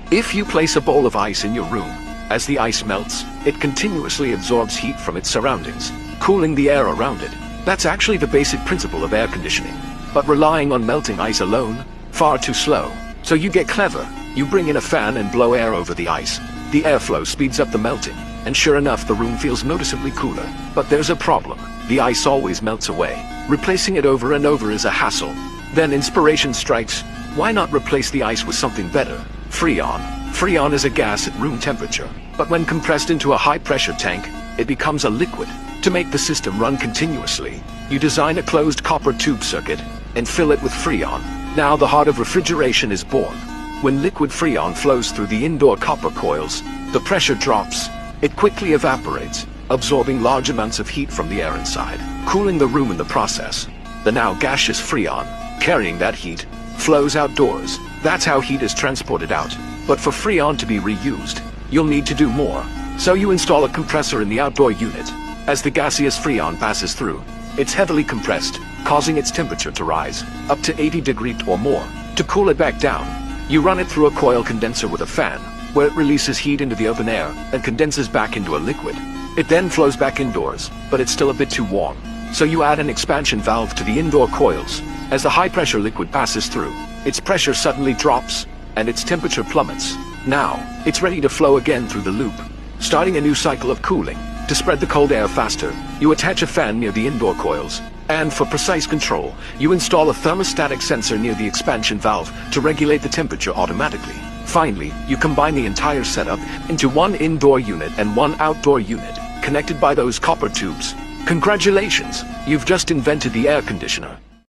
If you place a bowl of ice in your room, as the ice melts, it continuously absorbs heat from its surroundings, cooling the air around it. That's actually the basic principle of air conditioning. But relying on melting ice alone, far too slow. So you get clever. You bring in a fan and blow air over the ice. The airflow speeds up the melting, and sure enough the room feels noticeably cooler. But there's a problem. The ice always melts away. Replacing it over and over is a hassle. Then inspiration strikes. Why not replace the ice with something better? Freon. Freon is a gas at room temperature, but when compressed into a high-pressure tank, it becomes a liquid. To make the system run continuously, you design a closed copper tube circuit and fill it with Freon. Now the heart of refrigeration is born. When liquid Freon flows through the indoor copper coils, the pressure drops. It quickly evaporates, absorbing large amounts of heat from the air inside, cooling the room in the process. The now gaseous Freon, carrying that heat, flows outdoors. That's how heat is transported out. But for Freon to be reused, you'll need to do more. So you install a compressor in the outdoor unit. As the gaseous Freon passes through, it's heavily compressed, causing its temperature to rise up to 80 degrees or more. To cool it back down, you run it through a coil condenser with a fan, where it releases heat into the open air and condenses back into a liquid. It then flows back indoors, but it's still a bit too warm. So you add an expansion valve to the indoor coils. As the high-pressure liquid passes through, its pressure suddenly drops, and its temperature plummets. Now, it's ready to flow again through the loop, starting a new cycle of cooling. To spread the cold air faster, you attach a fan near the indoor coils, and for precise control, you install a thermostatic sensor near the expansion valve to regulate the temperature automatically. Finally, you combine the entire setup into one indoor unit and one outdoor unit, connected by those copper tubes. Congratulations! You've just invented the air conditioner.